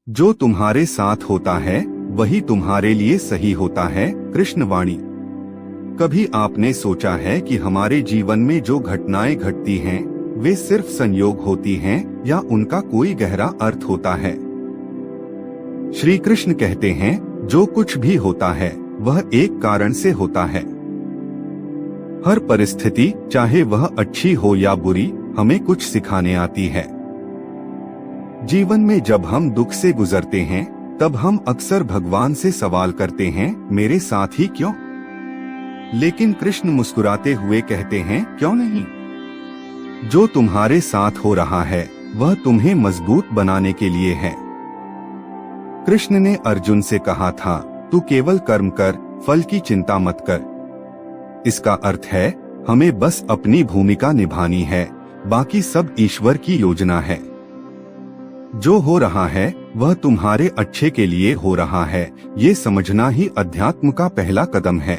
जो तुम्हारे साथ होता है वही तुम्हारे लिए सही होता है। कृष्ण वाणी। कभी आपने सोचा है कि हमारे जीवन में जो घटनाएं घटती हैं, वे सिर्फ संयोग होती हैं या उनका कोई गहरा अर्थ होता है? श्री कृष्ण कहते हैं, जो कुछ भी होता है वह एक कारण से होता है। हर परिस्थिति, चाहे वह अच्छी हो या बुरी, हमें कुछ सिखाने आती है। जीवन में जब हम दुख से गुजरते हैं, तब हम अक्सर भगवान से सवाल करते हैं, मेरे साथ ही क्यों? लेकिन कृष्ण मुस्कुराते हुए कहते हैं, क्यों नहीं? जो तुम्हारे साथ हो रहा है वह तुम्हें मजबूत बनाने के लिए है। कृष्ण ने अर्जुन से कहा था, तू केवल कर्म कर, फल की चिंता मत कर। इसका अर्थ है, हमें बस अपनी भूमिका निभानी है, बाकी सब ईश्वर की योजना है। जो हो रहा है वह तुम्हारे अच्छे के लिए हो रहा है, ये समझना ही अध्यात्म का पहला कदम है।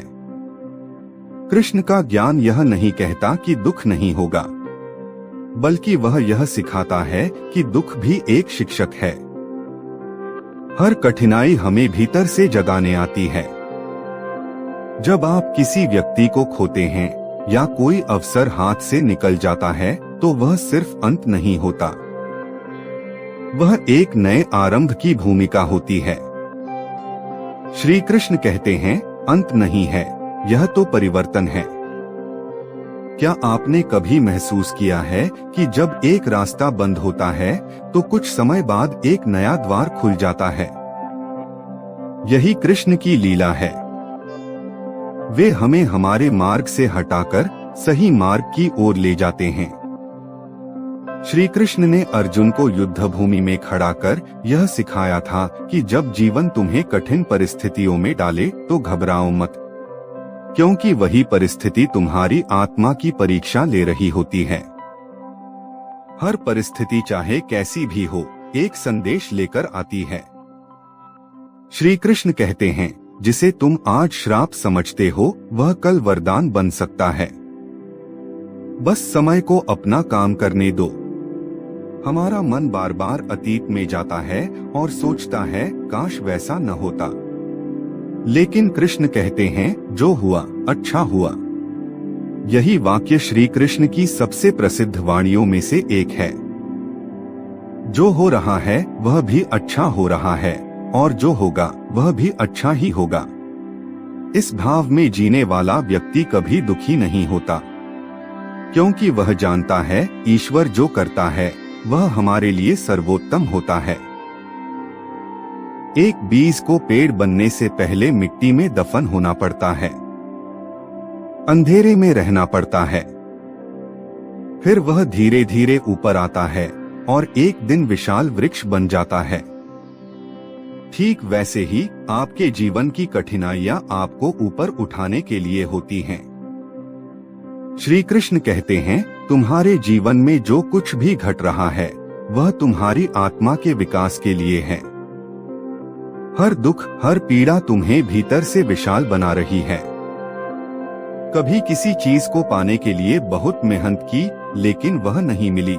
कृष्ण का ज्ञान यह नहीं कहता कि दुख नहीं होगा, बल्कि वह यह सिखाता है कि दुख भी एक शिक्षक है। हर कठिनाई हमें भीतर से जगाने आती है। जब आप किसी व्यक्ति को खोते हैं या कोई अवसर हाथ से निकल जाता है, तो वह सिर्फ अंत नहीं होता, वह एक नए आरंभ की भूमिका होती है। श्री कृष्ण कहते हैं, अंत नहीं है, यह तो परिवर्तन है। क्या आपने कभी महसूस किया है कि जब एक रास्ता बंद होता है तो कुछ समय बाद एक नया द्वार खुल जाता है? यही कृष्ण की लीला है। वे हमें हमारे मार्ग से हटाकर सही मार्ग की ओर ले जाते हैं। श्री कृष्ण ने अर्जुन को युद्ध भूमि में खड़ा कर यह सिखाया था कि जब जीवन तुम्हें कठिन परिस्थितियों में डाले तो घबराओ मत, क्योंकि वही परिस्थिति तुम्हारी आत्मा की परीक्षा ले रही होती है। हर परिस्थिति चाहे कैसी भी हो, एक संदेश लेकर आती है। श्री कृष्ण कहते हैं, जिसे तुम आज श्राप समझते हो वह कल वरदान बन सकता है। बस समय को अपना काम करने दो। हमारा मन बार बार अतीत में जाता है और सोचता है, काश वैसा न होता। लेकिन कृष्ण कहते हैं, जो हुआ अच्छा हुआ। यही वाक्य श्री कृष्ण की सबसे प्रसिद्ध वाणियों में से एक है। जो हो रहा है वह भी अच्छा हो रहा है, और जो होगा वह भी अच्छा ही होगा। इस भाव में जीने वाला व्यक्ति कभी दुखी नहीं होता, क्योंकि वह जानता है ईश्वर जो करता है वह हमारे लिए सर्वोत्तम होता है। एक बीज को पेड़ बनने से पहले मिट्टी में दफन होना पड़ता है, अंधेरे में रहना पड़ता है, फिर वह धीरे धीरे ऊपर आता है और एक दिन विशाल वृक्ष बन जाता है। ठीक वैसे ही आपके जीवन की कठिनाइयां आपको ऊपर उठाने के लिए होती हैं। श्री कृष्ण कहते हैं, तुम्हारे जीवन में जो कुछ भी घट रहा है वह तुम्हारी आत्मा के विकास के लिए है। हर दुख, हर पीड़ा तुम्हें भीतर से विशाल बना रही है। कभी किसी चीज को पाने के लिए बहुत मेहनत की, लेकिन वह नहीं मिली।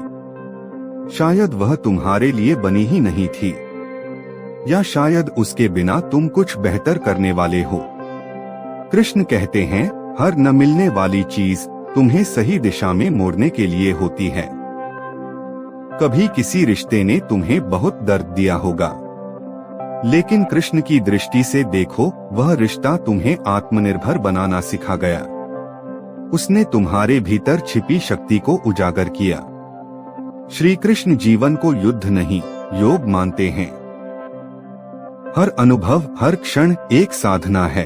शायद वह तुम्हारे लिए बनी ही नहीं थी, या शायद उसके बिना तुम कुछ बेहतर करने वाले हो। कृष्ण कहते हैं, हर न मिलने वाली चीज तुम्हें सही दिशा में मोड़ने के लिए होती है। कभी किसी रिश्ते ने तुम्हें बहुत दर्द दिया होगा, लेकिन कृष्ण की दृष्टि से देखो, वह रिश्ता तुम्हें आत्मनिर्भर बनाना सिखा गया। उसने तुम्हारे भीतर छिपी शक्ति को उजागर किया। श्री कृष्ण जीवन को युद्ध नहीं, योग मानते हैं। हर अनुभव, हर क्षण एक साधना है।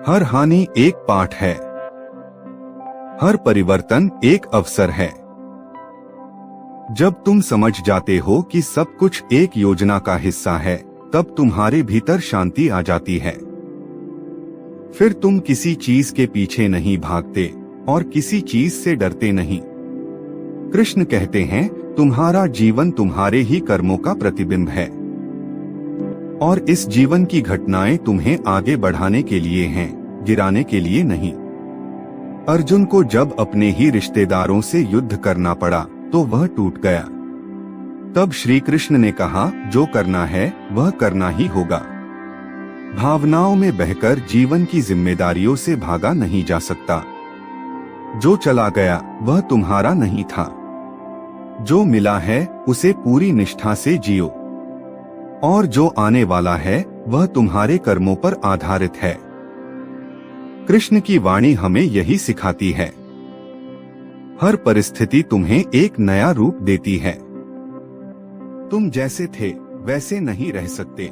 हर हानि एक पाठ है। हर परिवर्तन एक अवसर है। जब तुम समझ जाते हो कि सब कुछ एक योजना का हिस्सा है, तब तुम्हारे भीतर शांति आ जाती है। फिर तुम किसी चीज के पीछे नहीं भागते और किसी चीज से डरते नहीं। कृष्ण कहते हैं, तुम्हारा जीवन तुम्हारे ही कर्मों का प्रतिबिंब है, और इस जीवन की घटनाएं तुम्हें आगे बढ़ाने के लिए हैं, गिराने के लिए नहीं। अर्जुन को जब अपने ही रिश्तेदारों से युद्ध करना पड़ा तो वह टूट गया। तब श्री कृष्ण ने कहा, जो करना है वह करना ही होगा। भावनाओं में बहकर जीवन की जिम्मेदारियों से भागा नहीं जा सकता। जो चला गया वह तुम्हारा नहीं था। जो मिला है उसे पूरी निष्ठा से जियो, और जो आने वाला है वह तुम्हारे कर्मों पर आधारित है। कृष्ण की वाणी हमें यही सिखाती है। हर परिस्थिति तुम्हें एक नया रूप देती है। तुम जैसे थे वैसे नहीं रह सकते।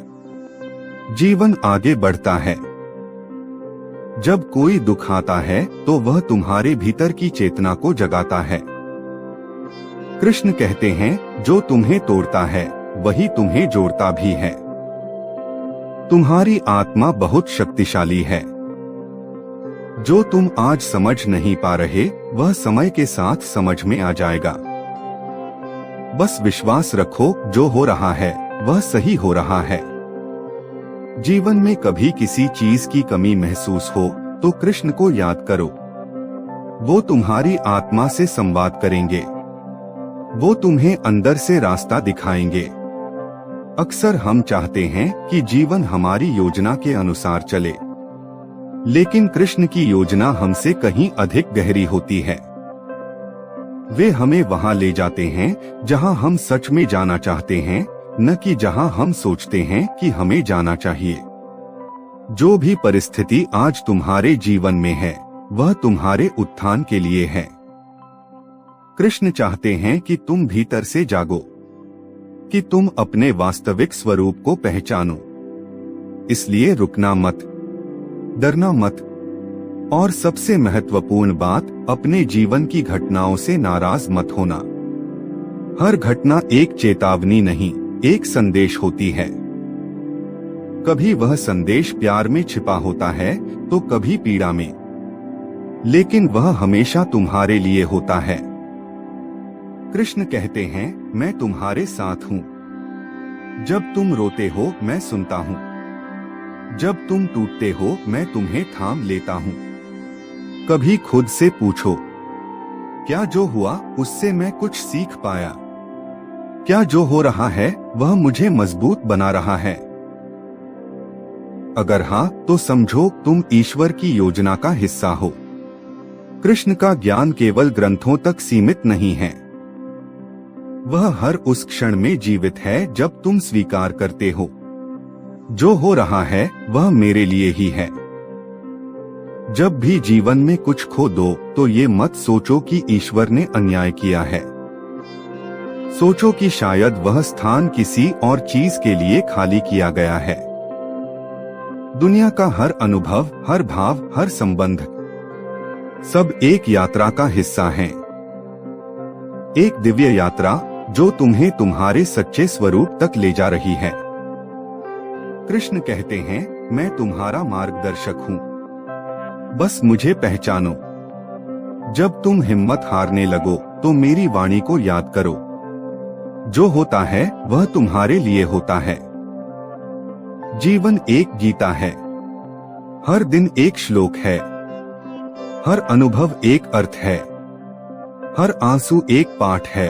जीवन आगे बढ़ता है। जब कोई दुख आता है तो वह तुम्हारे भीतर की चेतना को जगाता है। कृष्ण कहते हैं, जो तुम्हें तोड़ता है वही तुम्हें जोड़ता भी है। तुम्हारी आत्मा बहुत शक्तिशाली है। जो तुम आज समझ नहीं पा रहे वह समय के साथ समझ में आ जाएगा। बस विश्वास रखो, जो हो रहा है वह सही हो रहा है। जीवन में कभी किसी चीज की कमी महसूस हो तो कृष्ण को याद करो। वो तुम्हारी आत्मा से संवाद करेंगे। वो तुम्हें अंदर से रास्ता दिखाएंगे। अक्सर हम चाहते हैं कि जीवन हमारी योजना के अनुसार चले, लेकिन कृष्ण की योजना हमसे कहीं अधिक गहरी होती है। वे हमें वहां ले जाते हैं जहां हम सच में जाना चाहते हैं, न कि जहां हम सोचते हैं कि हमें जाना चाहिए। जो भी परिस्थिति आज तुम्हारे जीवन में है वह तुम्हारे उत्थान के लिए है। कृष्ण चाहते हैं कि तुम भीतर से जागो, कि तुम अपने वास्तविक स्वरूप को पहचानो। इसलिए रुकना मत, डरना मत, और सबसे महत्वपूर्ण बात, अपने जीवन की घटनाओं से नाराज मत होना। हर घटना एक चेतावनी नहीं, एक संदेश होती है। कभी वह संदेश प्यार में छिपा होता है तो कभी पीड़ा में, लेकिन वह हमेशा तुम्हारे लिए होता है। कृष्ण कहते हैं, मैं तुम्हारे साथ हूँ। जब तुम रोते हो मैं सुनता हूँ। जब तुम टूटते हो मैं तुम्हें थाम लेता हूँ। कभी खुद से पूछो, क्या जो हुआ उससे मैं कुछ सीख पाया? क्या जो हो रहा है वह मुझे मजबूत बना रहा है? अगर हाँ तो समझो तुम ईश्वर की योजना का हिस्सा हो। कृष्ण का ज्ञान केवल ग्रंथों तक सीमित नहीं है। वह हर उस क्षण में जीवित है जब तुम स्वीकार करते हो, जो हो रहा है वह मेरे लिए ही है। जब भी जीवन में कुछ खो दो तो ये मत सोचो कि ईश्वर ने अन्याय किया है। सोचो कि शायद वह स्थान किसी और चीज के लिए खाली किया गया है। दुनिया का हर अनुभव, हर भाव, हर संबंध, सब एक यात्रा का हिस्सा हैं। एक दिव्य यात्रा जो तुम्हें तुम्हारे सच्चे स्वरूप तक ले जा रही है। कृष्ण कहते हैं, मैं तुम्हारा मार्गदर्शक हूँ, बस मुझे पहचानो। जब तुम हिम्मत हारने लगो तो मेरी वाणी को याद करो। जो होता है वह तुम्हारे लिए होता है। जीवन एक गीता है। हर दिन एक श्लोक है। हर अनुभव एक अर्थ है। हर आंसू एक पाठ है,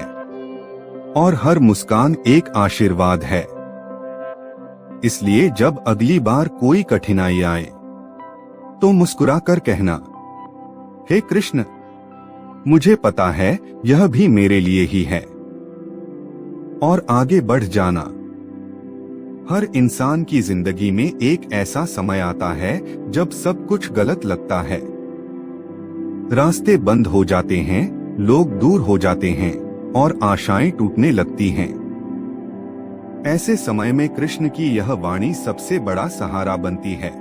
और हर मुस्कान एक आशीर्वाद है। इसलिए जब अगली बार कोई कठिनाई आए तो मुस्कुराकर कहना, हे कृष्ण, मुझे पता है यह भी मेरे लिए ही है, और आगे बढ़ जाना। हर इंसान की जिंदगी में एक ऐसा समय आता है जब सब कुछ गलत लगता है। रास्ते बंद हो जाते हैं, लोग दूर हो जाते हैं, और आशाएं टूटने लगती हैं। ऐसे समय में कृष्ण की यह वाणी सबसे बड़ा सहारा बनती है।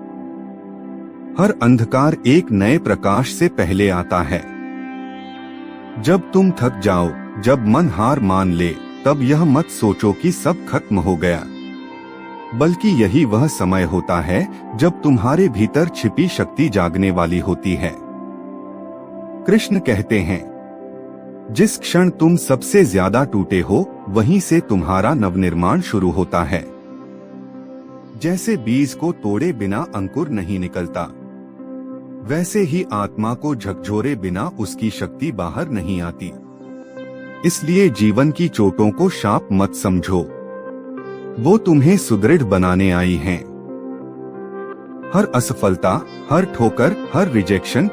हर अंधकार एक नए प्रकाश से पहले आता है। जब तुम थक जाओ, जब मन हार मान ले, तब यह मत सोचो कि सब खत्म हो गया, बल्कि यही वह समय होता है जब तुम्हारे भीतर छिपी शक्ति जागने वाली होती है। कृष्ण कहते हैं, जिस क्षण तुम सबसे ज्यादा टूटे हो वहीं से तुम्हारा नवनिर्माण शुरू होता है। जैसे बीज को तोड़े बिना अंकुर नहीं निकलता, वैसे ही आत्मा को झकझोरे बिना उसकी शक्ति बाहर नहीं आती। इसलिए जीवन की चोटों को शाप मत समझो, वो तुम्हें सुदृढ़ बनाने आई हैं। हर असफलता, हर ठोकर, हर रिजेक्शन,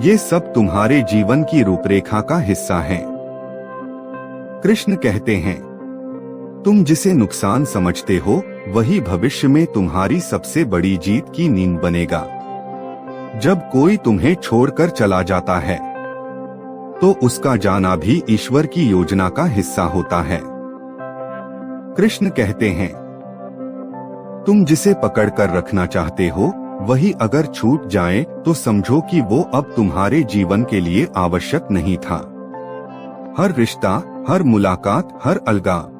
ये सब तुम्हारे जीवन की रूपरेखा का हिस्सा है। कृष्ण कहते हैं, तुम जिसे नुकसान समझते हो वही भविष्य में तुम्हारी सबसे बड़ी जीत की नींव बनेगा। जब कोई तुम्हें छोड़कर चला जाता है तो उसका जाना भी ईश्वर की योजना का हिस्सा होता है। कृष्ण कहते हैं, तुम जिसे पकड़कर रखना चाहते हो वही अगर छूट जाए तो समझो कि वो अब तुम्हारे जीवन के लिए आवश्यक नहीं था। हर रिश्ता, हर मुलाकात, हर अलगाव,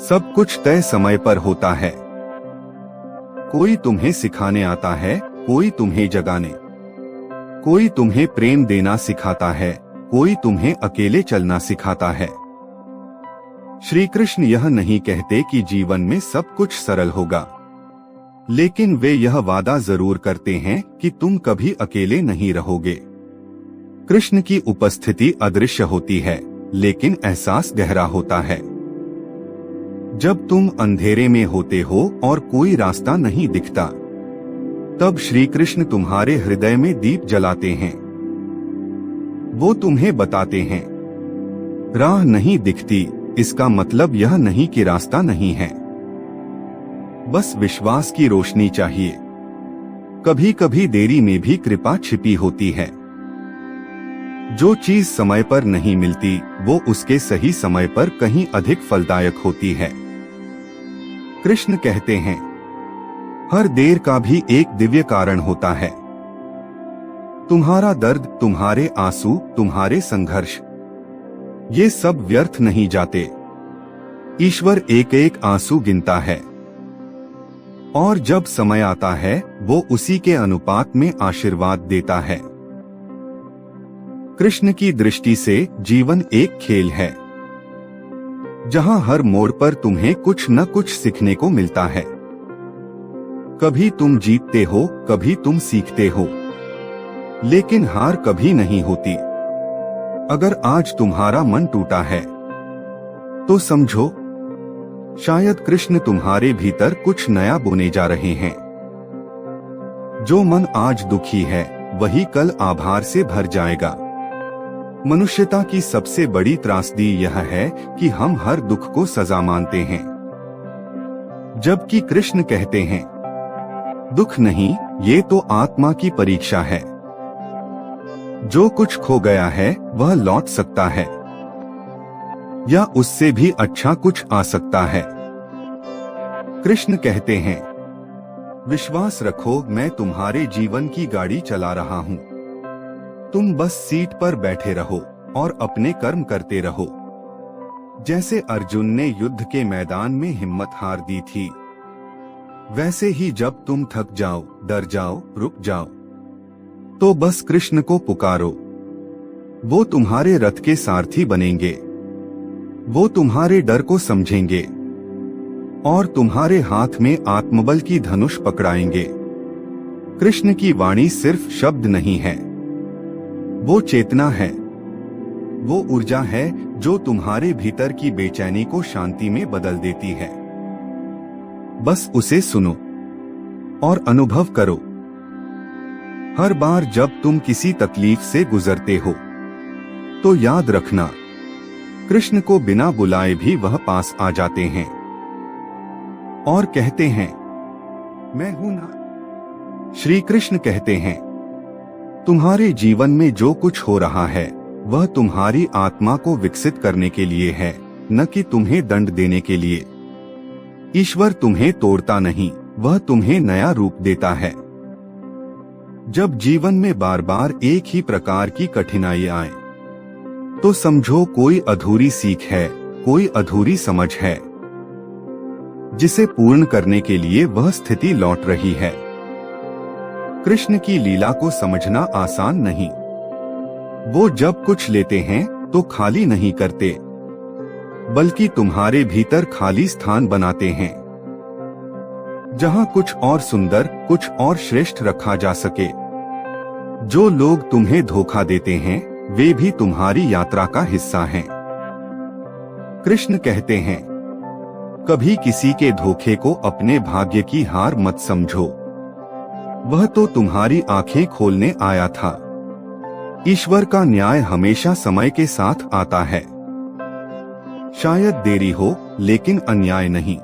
सब कुछ तय समय पर होता है। कोई तुम्हें सिखाने आता है, कोई तुम्हें जगाने, कोई तुम्हें प्रेम देना सिखाता है, कोई तुम्हें अकेले चलना सिखाता है। श्री कृष्ण यह नहीं कहते कि जीवन में सब कुछ सरल होगा, लेकिन वे यह वादा जरूर करते हैं कि तुम कभी अकेले नहीं रहोगे। कृष्ण की उपस्थिति अदृश्य होती है, लेकिन एहसास गहरा होता है। जब तुम अंधेरे में होते हो और कोई रास्ता नहीं दिखता, तब श्री कृष्ण तुम्हारे हृदय में दीप जलाते हैं। वो तुम्हें बताते हैं, राह नहीं दिखती, इसका मतलब यह नहीं कि रास्ता नहीं है, बस विश्वास की रोशनी चाहिए। कभी कभी देरी में भी कृपा छिपी होती है। जो चीज समय पर नहीं मिलती वो उसके सही समय पर कहीं अधिक फलदायक होती है। कृष्ण कहते हैं, हर देर का भी एक दिव्य कारण होता है। तुम्हारा दर्द, तुम्हारे आंसू, तुम्हारे संघर्ष, ये सब व्यर्थ नहीं जाते। ईश्वर एक एक आंसू गिनता है और जब समय आता है वो उसी के अनुपात में आशीर्वाद देता है। कृष्ण की दृष्टि से जीवन एक खेल है, जहां हर मोड़ पर तुम्हें कुछ न कुछ सीखने को मिलता है। कभी तुम जीतते हो, कभी तुम सीखते हो, लेकिन हार कभी नहीं होती। अगर आज तुम्हारा मन टूटा है तो समझो, शायद कृष्ण तुम्हारे भीतर कुछ नया बोने जा रहे हैं। जो मन आज दुखी है वही कल आभार से भर जाएगा। मनुष्यता की सबसे बड़ी त्रासदी यह है कि हम हर दुख को सजा मानते हैं, जबकि कृष्ण कहते हैं, दुख नहीं, ये तो आत्मा की परीक्षा है। जो कुछ खो गया है वह लौट सकता है, या उससे भी अच्छा कुछ आ सकता है। कृष्ण कहते हैं, विश्वास रखो, मैं तुम्हारे जीवन की गाड़ी चला रहा हूँ। तुम बस सीट पर बैठे रहो और अपने कर्म करते रहो। जैसे अर्जुन ने युद्ध के मैदान में हिम्मत हार दी थी, वैसे ही जब तुम थक जाओ, डर जाओ, रुक जाओ, तो बस कृष्ण को पुकारो। वो तुम्हारे रथ के सारथी बनेंगे, वो तुम्हारे डर को समझेंगे और तुम्हारे हाथ में आत्मबल की धनुष पकड़ाएंगे। कृष्ण की वाणी सिर्फ शब्द नहीं है, वो चेतना है, वो ऊर्जा है जो तुम्हारे भीतर की बेचैनी को शांति में बदल देती है। बस उसे सुनो और अनुभव करो। हर बार जब तुम किसी तकलीफ से गुजरते हो तो याद रखना, कृष्ण को बिना बुलाए भी वह पास आ जाते हैं और कहते हैं, मैं हूं ना। श्री कृष्ण कहते हैं, तुम्हारे जीवन में जो कुछ हो रहा है वह तुम्हारी आत्मा को विकसित करने के लिए है, न कि तुम्हें दंड देने के लिए। ईश्वर तुम्हें तोड़ता नहीं, वह तुम्हें नया रूप देता है। जब जीवन में बार बार एक ही प्रकार की कठिनाई आए तो समझो कोई अधूरी सीख है, कोई अधूरी समझ है, जिसे पूर्ण करने के लिए वह स्थिति लौट रही है। कृष्ण की लीला को समझना आसान नहीं। वो जब कुछ लेते हैं तो खाली नहीं करते, बल्कि तुम्हारे भीतर खाली स्थान बनाते हैं, जहां कुछ और सुंदर, कुछ और श्रेष्ठ रखा जा सके। जो लोग तुम्हें धोखा देते हैं वे भी तुम्हारी यात्रा का हिस्सा हैं। कृष्ण कहते हैं, कभी किसी के धोखे को अपने भाग्य की हार मत समझो। वह तो तुम्हारी आंखें खोलने आया था। ईश्वर का न्याय हमेशा समय के साथ आता है। शायद देरी हो, लेकिन अन्याय नहीं।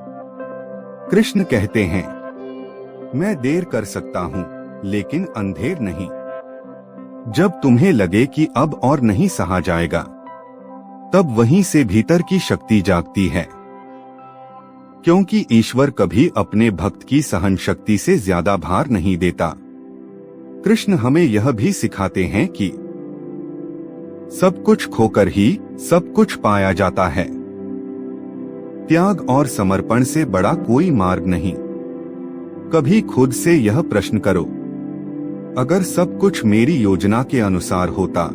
कृष्ण कहते हैं, मैं देर कर सकता हूं, लेकिन अंधेर नहीं। जब तुम्हें लगे कि अब और नहीं सहा जाएगा, तब वहीं से भीतर की शक्ति जागती है। क्योंकि ईश्वर कभी अपने भक्त की सहन शक्ति से ज्यादा भार नहीं देता। कृष्ण हमें यह भी सिखाते हैं कि सब कुछ खोकर ही सब कुछ पाया जाता है। त्याग और समर्पण से बड़ा कोई मार्ग नहीं। कभी खुद से यह प्रश्न करो, अगर सब कुछ मेरी योजना के अनुसार होता,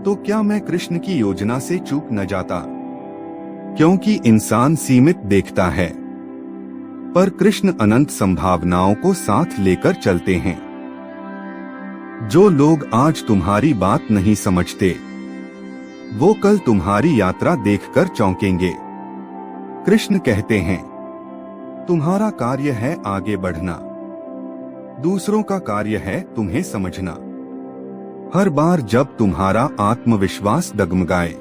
तो क्या मैं कृष्ण की योजना से चूक न जाता? क्योंकि इंसान सीमित देखता है, पर कृष्ण अनंत संभावनाओं को साथ लेकर चलते हैं। जो लोग आज तुम्हारी बात नहीं समझते, वो कल तुम्हारी यात्रा देखकर चौंकेंगे। कृष्ण कहते हैं, तुम्हारा कार्य है आगे बढ़ना, दूसरों का कार्य है तुम्हें समझना। हर बार जब तुम्हारा आत्मविश्वास डगमगाए,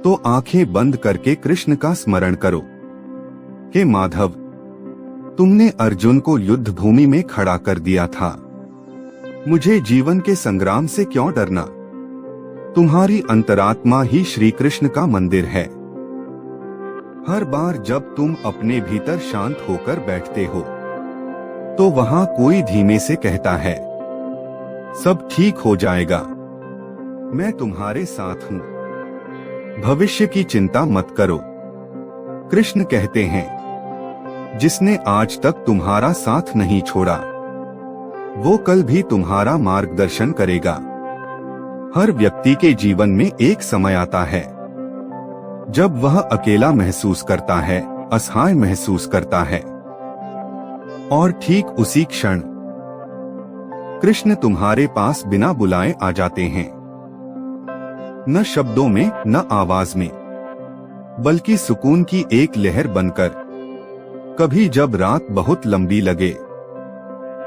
तो आंखें बंद करके कृष्ण का स्मरण करो। हे माधव, तुमने अर्जुन को युद्ध भूमि में खड़ा कर दिया था। मुझे जीवन के संग्राम से क्यों डरना? तुम्हारी अंतरात्मा ही श्री कृष्ण का मंदिर है। हर बार जब तुम अपने भीतर शांत होकर बैठते हो, तो वहां कोई धीमे से कहता है, सब ठीक हो जाएगा, मैं तुम्हारे साथ हूं, भविष्य की चिंता मत करो। कृष्ण कहते हैं, जिसने आज तक तुम्हारा साथ नहीं छोड़ा, वो कल भी तुम्हारा मार्गदर्शन करेगा। हर व्यक्ति के जीवन में एक समय आता है जब वह अकेला महसूस करता है, असहाय महसूस करता है, और ठीक उसी क्षण कृष्ण तुम्हारे पास बिना बुलाए आ जाते हैं। न शब्दों में, न आवाज में, बल्कि सुकून की एक लहर बनकर। कभी जब रात बहुत लंबी लगे,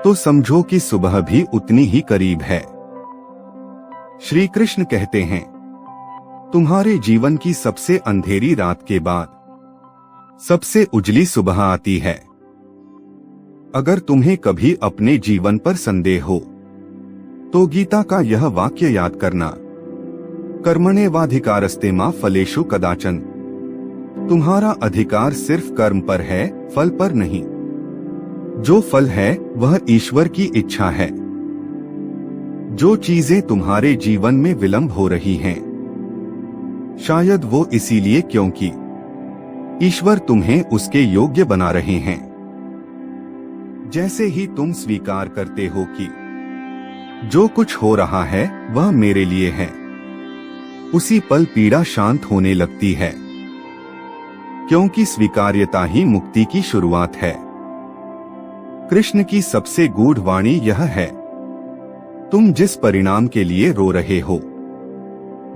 तो समझो कि सुबह भी उतनी ही करीब है। श्री कृष्ण कहते हैं, तुम्हारे जीवन की सबसे अंधेरी रात के बाद सबसे उजली सुबह आती है। अगर तुम्हें कभी अपने जीवन पर संदेह हो, तो गीता का यह वाक्य याद करना, कर्मण्येवाधिकारस्ते मा फलेषु कदाचन। तुम्हारा अधिकार सिर्फ कर्म पर है, फल पर नहीं। जो फल है वह ईश्वर की इच्छा है। जो चीजें तुम्हारे जीवन में विलंब हो रही हैं, शायद वो इसीलिए क्योंकि ईश्वर तुम्हें उसके योग्य बना रहे हैं। जैसे ही तुम स्वीकार करते हो कि जो कुछ हो रहा है वह मेरे लिए है, उसी पल पीड़ा शांत होने लगती है। क्योंकि स्वीकार्यता ही मुक्ति की शुरुआत है। कृष्ण की सबसे गूढ़ वाणी यह है, तुम जिस परिणाम के लिए रो रहे हो,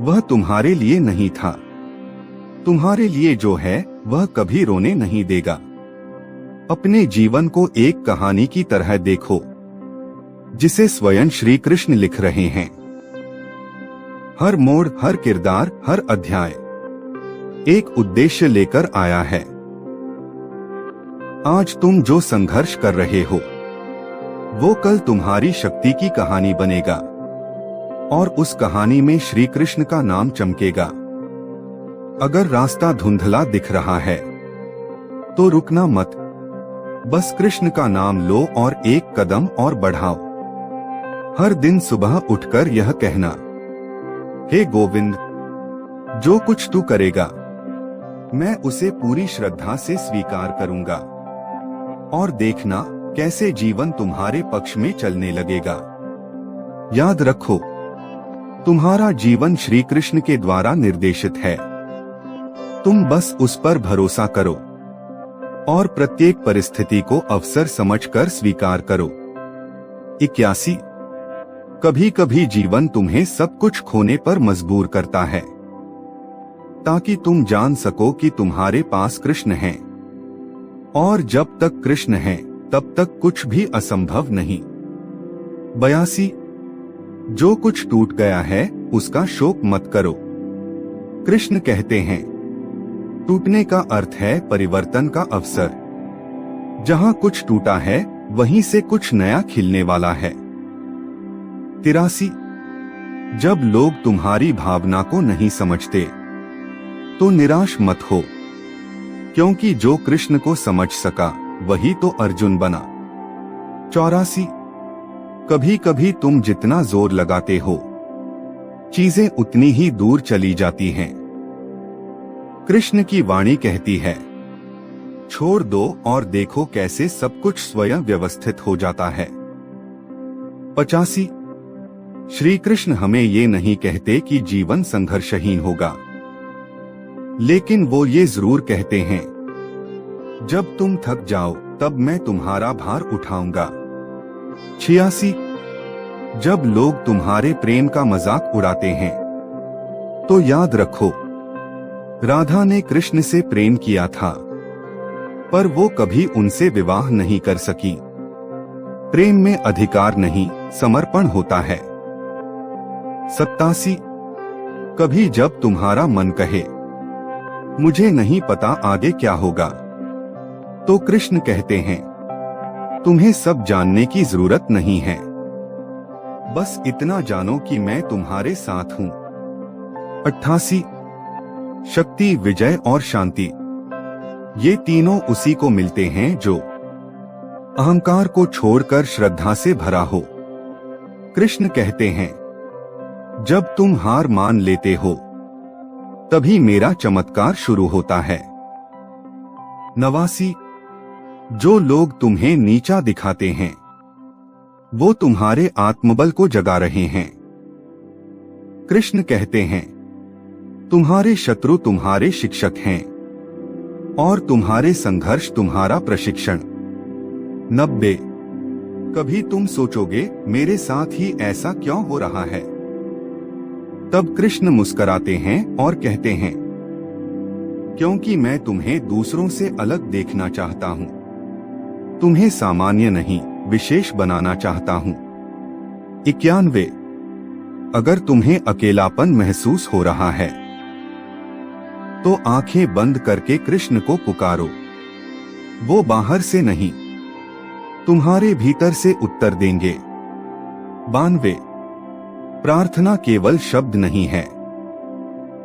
वह तुम्हारे लिए नहीं था। तुम्हारे लिए जो है वह कभी रोने नहीं देगा। अपने जीवन को एक कहानी की तरह देखो, जिसे स्वयं श्री कृष्ण लिख रहे हैं। हर मोड़, हर किरदार, हर अध्याय एक उद्देश्य लेकर आया है। आज तुम जो संघर्ष कर रहे हो, वो कल तुम्हारी शक्ति की कहानी बनेगा, और उस कहानी में श्री कृष्ण का नाम चमकेगा। अगर रास्ता धुंधला दिख रहा है, तो रुकना मत, बस कृष्ण का नाम लो और एक कदम और बढ़ाओ। हर दिन सुबह उठकर यह कहना, हे गोविंद, जो कुछ तू करेगा, मैं उसे पूरी श्रद्धा से स्वीकार करूंगा। और देखना कैसे जीवन तुम्हारे पक्ष में चलने लगेगा। याद रखो, तुम्हारा जीवन श्री कृष्ण के द्वारा निर्देशित है। तुम बस उस पर भरोसा करो और प्रत्येक परिस्थिति को अवसर समझकर स्वीकार करो। 81 कभी कभी जीवन तुम्हें सब कुछ खोने पर मजबूर करता है, ताकि तुम जान सको कि तुम्हारे पास कृष्ण हैं, और जब तक कृष्ण हैं, तब तक कुछ भी असंभव नहीं। 82 जो कुछ टूट गया है उसका शोक मत करो। कृष्ण कहते हैं, टूटने का अर्थ है परिवर्तन का अवसर। जहां कुछ टूटा है वहीं से कुछ नया खिलने वाला है। 83 जब लोग तुम्हारी भावना को नहीं समझते तो निराश मत हो, क्योंकि जो कृष्ण को समझ सका वही तो अर्जुन बना। 84 कभी कभी तुम जितना जोर लगाते हो चीजें उतनी ही दूर चली जाती हैं। कृष्ण की वाणी कहती है, छोड़ दो और देखो कैसे सब कुछ स्वयं व्यवस्थित हो जाता है। 85 श्री कृष्ण हमें ये नहीं कहते कि जीवन संघर्षहीन होगा, लेकिन वो ये जरूर कहते हैं, जब तुम थक जाओ तब मैं तुम्हारा भार उठाऊंगा। 86 जब लोग तुम्हारे प्रेम का मजाक उड़ाते हैं तो याद रखो, राधा ने कृष्ण से प्रेम किया था, पर वो कभी उनसे विवाह नहीं कर सकी। प्रेम में अधिकार नहीं, समर्पण होता है। 87 कभी जब तुम्हारा मन कहे मुझे नहीं पता आगे क्या होगा, तो कृष्ण कहते हैं, तुम्हें सब जानने की जरूरत नहीं है, बस इतना जानो कि मैं तुम्हारे साथ हूं। 88 शक्ति, विजय और शांति, ये तीनों उसी को मिलते हैं जो अहंकार को छोड़कर श्रद्धा से भरा हो। कृष्ण कहते हैं, जब तुम हार मान लेते हो तभी मेरा चमत्कार शुरू होता है। 89 जो लोग तुम्हें नीचा दिखाते हैं वो तुम्हारे आत्मबल को जगा रहे हैं। कृष्ण कहते हैं, तुम्हारे शत्रु तुम्हारे शिक्षक हैं और तुम्हारे संघर्ष तुम्हारा प्रशिक्षण। 90 कभी तुम सोचोगे मेरे साथ ही ऐसा क्यों हो रहा है, तब कृष्ण मुस्कुराते हैं और कहते हैं, क्योंकि मैं तुम्हें दूसरों से अलग देखना चाहता हूं, तुम्हें सामान्य नहीं विशेष बनाना चाहता हूं। 91 अगर तुम्हें अकेलापन महसूस हो रहा है तो आंखें बंद करके कृष्ण को पुकारो, वो बाहर से नहीं तुम्हारे भीतर से उत्तर देंगे। 92 प्रार्थना केवल शब्द नहीं है,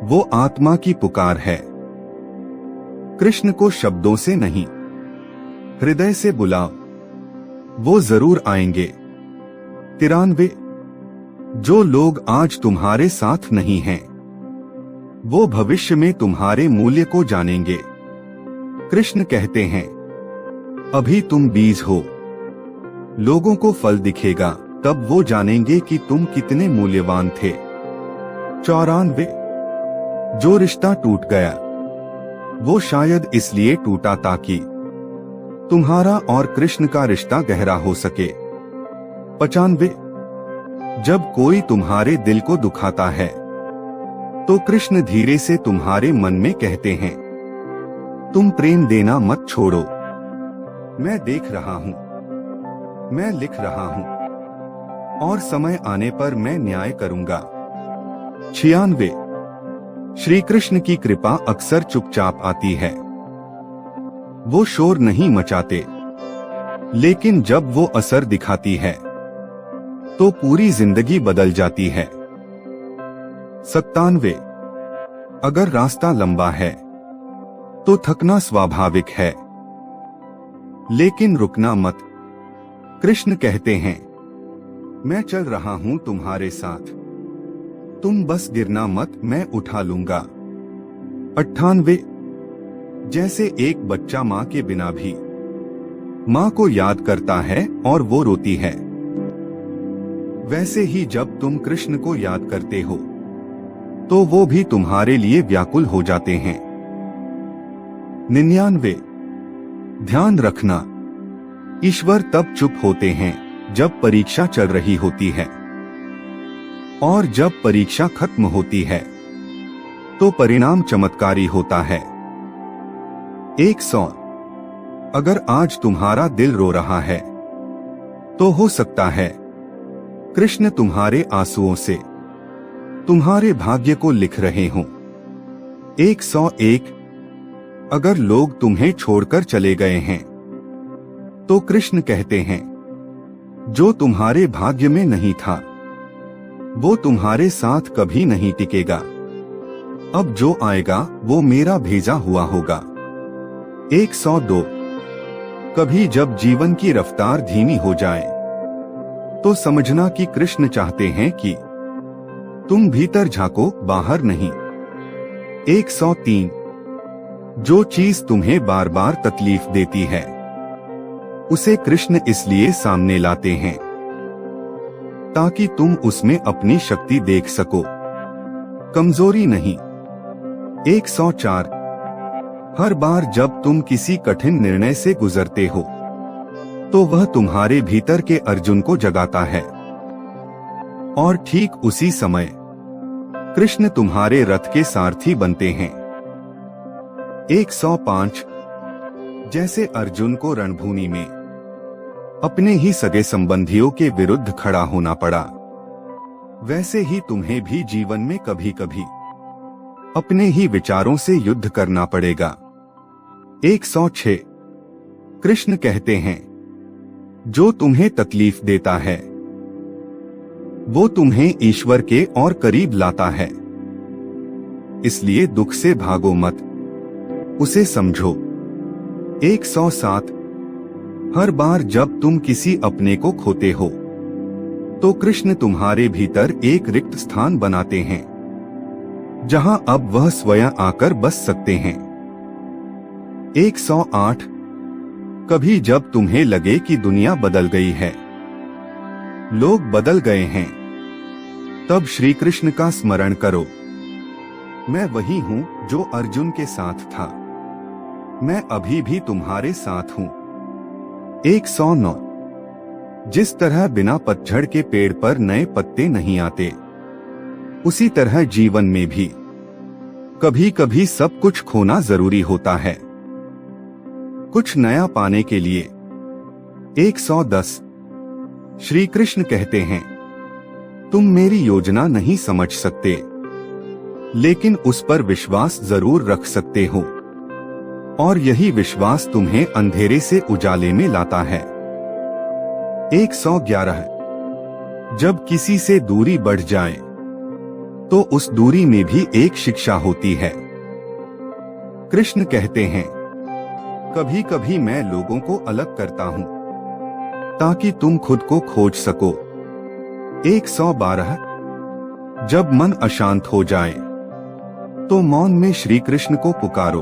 वो आत्मा की पुकार है। कृष्ण को शब्दों से नहीं, हृदय से बुलाओ, वो जरूर आएंगे। 93 जो लोग आज तुम्हारे साथ नहीं हैं, वो भविष्य में तुम्हारे मूल्य को जानेंगे। कृष्ण कहते हैं, अभी तुम बीज हो, लोगों को फल दिखेगा, तब वो जानेंगे कि तुम कितने मूल्यवान थे। 94 जो रिश्ता टूट गया वो शायद इसलिए टूटा ताकि तुम्हारा और कृष्ण का रिश्ता गहरा हो सके। 95 जब कोई तुम्हारे दिल को दुखाता है तो कृष्ण धीरे से तुम्हारे मन में कहते हैं, तुम प्रेम देना मत छोड़ो, मैं देख रहा हूं, मैं लिख रहा हूं और समय आने पर मैं न्याय करूंगा। 96 श्री कृष्ण की कृपा अक्सर चुपचाप आती है, वो शोर नहीं मचाते, लेकिन जब वो असर दिखाती है तो पूरी जिंदगी बदल जाती है। 97 अगर रास्ता लंबा है तो थकना स्वाभाविक है, लेकिन रुकना मत। कृष्ण कहते हैं, मैं चल रहा हूं तुम्हारे साथ, तुम बस गिरना मत, मैं उठा लूंगा। 98 जैसे एक बच्चा माँ के बिना भी माँ को याद करता है और वो रोती है, वैसे ही जब तुम कृष्ण को याद करते हो तो वो भी तुम्हारे लिए व्याकुल हो जाते हैं। 99 ध्यान रखना, ईश्वर तब चुप होते हैं जब परीक्षा चल रही होती है। और जब परीक्षा खत्म होती है तो परिणाम चमत्कारी होता है। 100। अगर आज तुम्हारा दिल रो रहा है तो हो सकता है कृष्ण तुम्हारे आंसुओं से तुम्हारे भाग्य को लिख रहे हों। 101। अगर लोग तुम्हें छोड़कर चले गए हैं तो कृष्ण कहते हैं, जो तुम्हारे भाग्य में नहीं था वो तुम्हारे साथ कभी नहीं टिकेगा। अब जो आएगा वो मेरा भेजा हुआ होगा। 102। कभी जब जीवन की रफ्तार धीमी हो जाए तो समझना कि कृष्ण चाहते हैं कि तुम भीतर झांको, बाहर नहीं। 103। जो चीज तुम्हें बार बार तकलीफ देती है उसे कृष्ण इसलिए सामने लाते हैं ताकि तुम उसमें अपनी शक्ति देख सको, कमजोरी नहीं। 104। हर बार जब तुम किसी कठिन निर्णय से गुजरते हो तो वह तुम्हारे भीतर के अर्जुन को जगाता है और ठीक उसी समय कृष्ण तुम्हारे रथ के सारथी बनते हैं। 105। जैसे अर्जुन को रणभूमि में अपने ही सगे संबंधियों के विरुद्ध खड़ा होना पड़ा, वैसे ही तुम्हें भी जीवन में कभी कभी अपने ही विचारों से युद्ध करना पड़ेगा। 106। कृष्ण कहते हैं, जो तुम्हें तकलीफ देता है वो तुम्हें ईश्वर के और करीब लाता है, इसलिए दुख से भागो मत, उसे समझो। 107। हर बार जब तुम किसी अपने को खोते हो तो कृष्ण तुम्हारे भीतर एक रिक्त स्थान बनाते हैं जहां अब वह स्वयं आकर बस सकते हैं। 108। कभी जब तुम्हें लगे कि दुनिया बदल गई है, लोग बदल गए हैं, तब श्री कृष्ण का स्मरण करो। मैं वही हूं जो अर्जुन के साथ था, मैं अभी भी तुम्हारे साथ हूं। 109। जिस तरह बिना पतझड़ के पेड़ पर नए पत्ते नहीं आते, उसी तरह जीवन में भी कभी कभी सब कुछ खोना जरूरी होता है कुछ नया पाने के लिए। 110। श्री कृष्ण कहते हैं, तुम मेरी योजना नहीं समझ सकते, लेकिन उस पर विश्वास जरूर रख सकते हो, और यही विश्वास तुम्हें अंधेरे से उजाले में लाता है। 111। जब किसी से दूरी बढ़ जाए तो उस दूरी में भी एक शिक्षा होती है। कृष्ण कहते हैं, कभी कभी मैं लोगों को अलग करता हूं ताकि तुम खुद को खोज सको। 112। जब मन अशांत हो जाए तो मौन में श्री कृष्ण को पुकारो,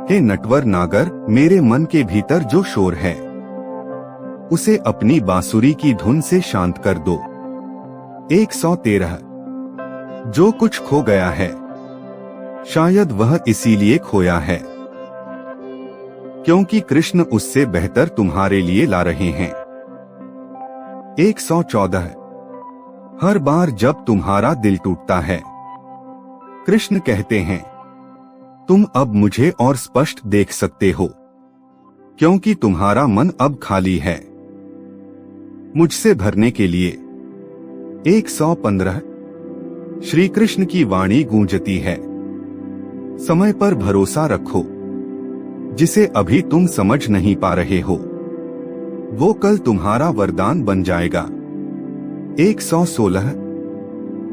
हे नटवर नागर, मेरे मन के भीतर जो शोर है उसे अपनी बांसुरी की धुन से शांत कर दो। 113। जो कुछ खो गया है शायद वह इसीलिए खोया है क्योंकि कृष्ण उससे बेहतर तुम्हारे लिए ला रहे हैं। 114। हर बार जब तुम्हारा दिल टूटता है, कृष्ण कहते हैं, तुम अब मुझे और स्पष्ट देख सकते हो क्योंकि तुम्हारा मन अब खाली है मुझसे भरने के लिए। 115। श्री कृष्ण की वाणी गूंजती है, समय पर भरोसा रखो, जिसे अभी तुम समझ नहीं पा रहे हो वो कल तुम्हारा वरदान बन जाएगा। 116।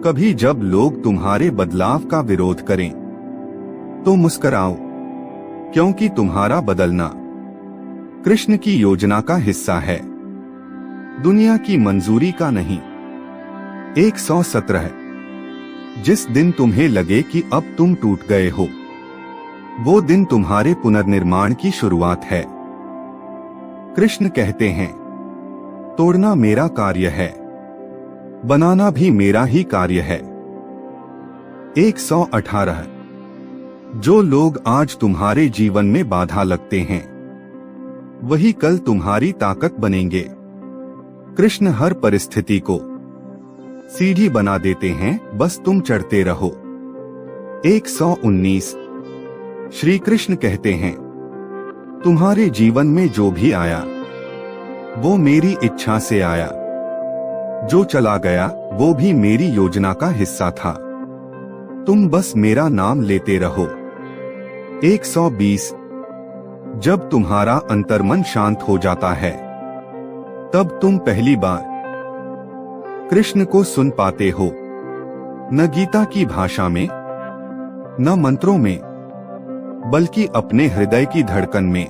कभी जब लोग तुम्हारे बदलाव का विरोध करें तो मुस्कुराओ, क्योंकि तुम्हारा बदलना कृष्ण की योजना का हिस्सा है, दुनिया की मंजूरी का नहीं। 117। जिस दिन तुम्हें लगे कि अब तुम टूट गए हो, वो दिन तुम्हारे पुनर्निर्माण की शुरुआत है। कृष्ण कहते हैं, तोड़ना मेरा कार्य है, बनाना भी मेरा ही कार्य है। 118। जो लोग आज तुम्हारे जीवन में बाधा लगते हैं वही कल तुम्हारी ताकत बनेंगे। कृष्ण हर परिस्थिति को सीढ़ी बना देते हैं, बस तुम चढ़ते रहो। 119 श्री कृष्ण कहते हैं, तुम्हारे जीवन में जो भी आया वो मेरी इच्छा से आया, जो चला गया वो भी मेरी योजना का हिस्सा था, तुम बस मेरा नाम लेते रहो। 120 जब तुम्हारा अंतर्मन शांत हो जाता है तब तुम पहली बार कृष्ण को सुन पाते हो, न गीता की भाषा में, न मंत्रों में, बल्कि अपने हृदय की धड़कन में।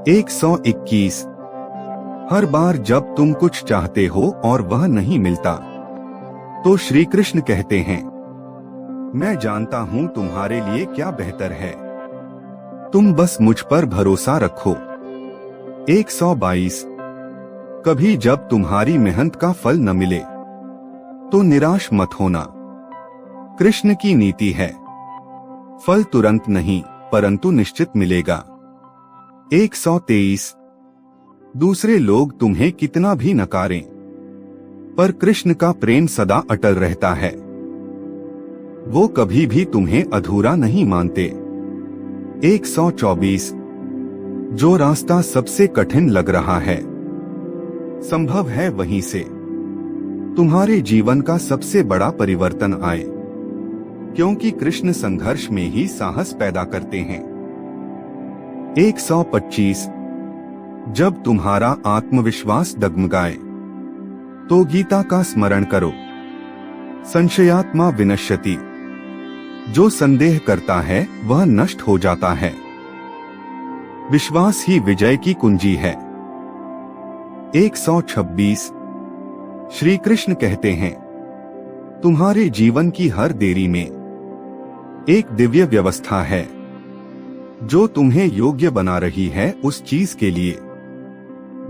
121 हर बार जब तुम कुछ चाहते हो और वह नहीं मिलता तो श्री कृष्ण कहते हैं, मैं जानता हूं तुम्हारे लिए क्या बेहतर है, तुम बस मुझ पर भरोसा रखो। 122 कभी जब तुम्हारी मेहनत का फल न मिले तो निराश मत होना, कृष्ण की नीति है, फल तुरंत नहीं परंतु निश्चित मिलेगा। 123 दूसरे लोग तुम्हें कितना भी नकारें पर कृष्ण का प्रेम सदा अटल रहता है, वो कभी भी तुम्हें अधूरा नहीं मानते। 124 जो रास्ता सबसे कठिन लग रहा है संभव है वहीं से तुम्हारे जीवन का सबसे बड़ा परिवर्तन आए, क्योंकि कृष्ण संघर्ष में ही साहस पैदा करते हैं। 125 जब तुम्हारा आत्मविश्वास डगमगाए तो गीता का स्मरण करो, संशयात्मा विनश्यति, जो संदेह करता है वह नष्ट हो जाता है, विश्वास ही विजय की कुंजी है। 126 श्री कृष्ण कहते हैं, तुम्हारे जीवन की हर देरी में एक दिव्य व्यवस्था है जो तुम्हें योग्य बना रही है उस चीज के लिए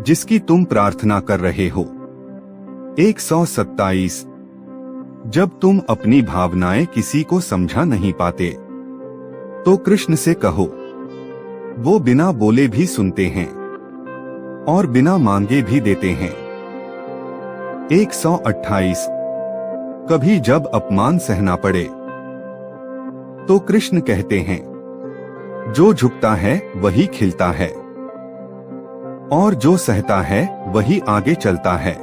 जिसकी तुम प्रार्थना कर रहे हो। 127 जब तुम अपनी भावनाएं किसी को समझा नहीं पाते तो कृष्ण से कहो, वो बिना बोले भी सुनते हैं और बिना मांगे भी देते हैं। 128 कभी जब अपमान सहना पड़े तो कृष्ण कहते हैं, जो झुकता है वही खिलता है और जो सहता है वही आगे चलता है।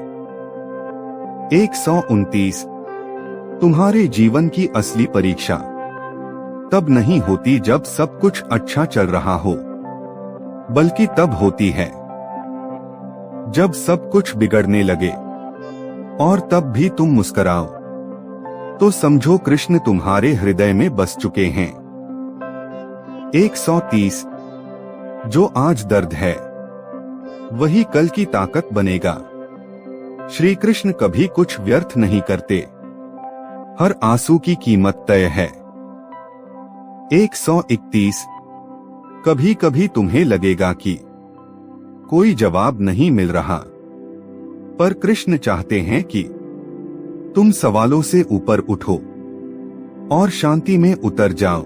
129 तुम्हारे जीवन की असली परीक्षा तब नहीं होती जब सब कुछ अच्छा चल रहा हो, बल्कि तब होती है जब सब कुछ बिगड़ने लगे और तब भी तुम मुस्कुराओ तो समझो कृष्ण तुम्हारे हृदय में बस चुके हैं। 130 जो आज दर्द है वही कल की ताकत बनेगा, श्री कृष्ण कभी कुछ व्यर्थ नहीं करते, हर आंसू की कीमत तय है। 131 कभी कभी तुम्हें लगेगा कि कोई जवाब नहीं मिल रहा, पर कृष्ण चाहते हैं कि तुम सवालों से ऊपर उठो और शांति में उतर जाओ।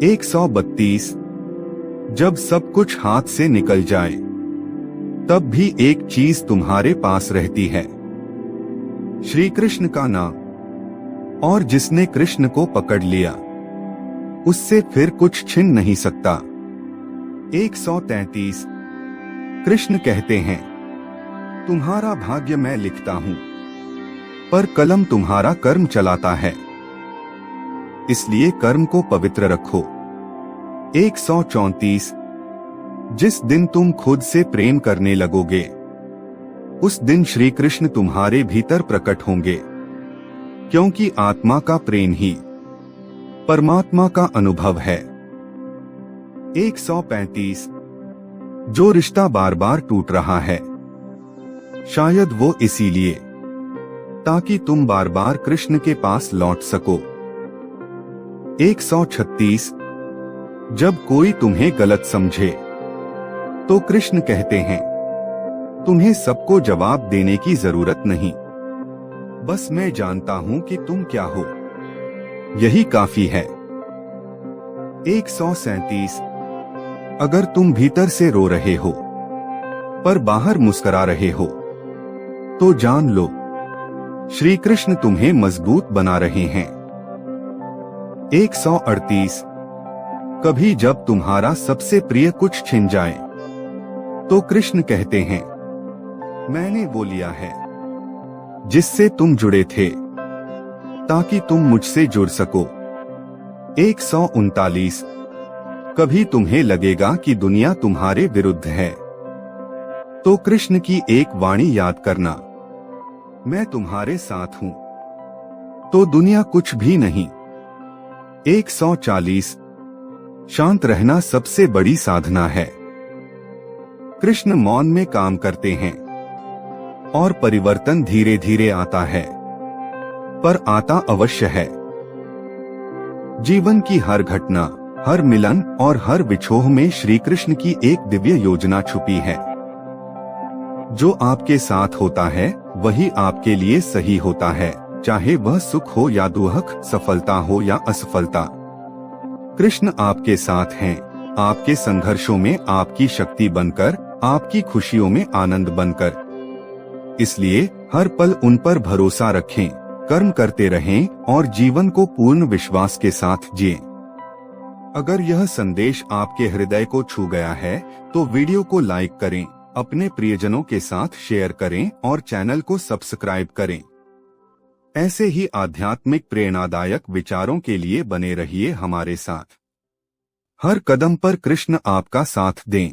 132 जब सब कुछ हाथ से निकल जाए तब भी एक चीज तुम्हारे पास रहती है, श्री कृष्ण का नाम, और जिसने कृष्ण को पकड़ लिया उससे फिर कुछ छिन नहीं सकता। 133 कृष्ण कहते हैं, तुम्हारा भाग्य मैं लिखता हूं पर कलम तुम्हारा कर्म चलाता है, इसलिए कर्म को पवित्र रखो। 134 जिस दिन तुम खुद से प्रेम करने लगोगे उस दिन श्री कृष्ण तुम्हारे भीतर प्रकट होंगे, क्योंकि आत्मा का प्रेम ही परमात्मा का अनुभव है। 135 जो रिश्ता बार बार टूट रहा है शायद वो इसीलिए ताकि तुम बार बार कृष्ण के पास लौट सको। 136 जब कोई तुम्हें गलत समझे तो कृष्ण कहते हैं, तुम्हें सबको जवाब देने की जरूरत नहीं, बस मैं जानता हूं कि तुम क्या हो, यही काफी है। 137 अगर तुम भीतर से रो रहे हो पर बाहर मुस्कुरा रहे हो तो जान लो श्री कृष्ण तुम्हें मजबूत बना रहे हैं। 138। कभी जब तुम्हारा सबसे प्रिय कुछ छिन जाए तो कृष्ण कहते हैं, मैंने वो लिया है जिससे तुम जुड़े थे ताकि तुम मुझसे जुड़ सको। 139। कभी तुम्हें लगेगा कि दुनिया तुम्हारे विरुद्ध है तो कृष्ण की एक वाणी याद करना, मैं तुम्हारे साथ हूं तो दुनिया कुछ भी नहीं। 140। शांत रहना सबसे बड़ी साधना है। कृष्ण मौन में काम करते हैं और परिवर्तन धीरे धीरे आता है, पर आता अवश्य है। जीवन की हर घटना, हर मिलन और हर विछोह में श्री कृष्ण की एक दिव्य योजना छुपी है। जो आपके साथ होता है वही आपके लिए सही होता है, चाहे वह सुख हो या दुख, सफलता हो या असफलता। कृष्ण आपके साथ हैं, आपके संघर्षों में आपकी शक्ति बनकर, आपकी खुशियों में आनंद बनकर। इसलिए हर पल उन पर भरोसा रखें, कर्म करते रहें और जीवन को पूर्ण विश्वास के साथ जिएं। अगर यह संदेश आपके हृदय को छू गया है तो वीडियो को लाइक करें, अपने प्रियजनों के साथ शेयर करें और चैनल को सब्सक्राइब करें। ऐसे ही आध्यात्मिक प्रेरणादायक विचारों के लिए बने रहिए हमारे साथ। हर कदम पर कृष्ण आपका साथ दें।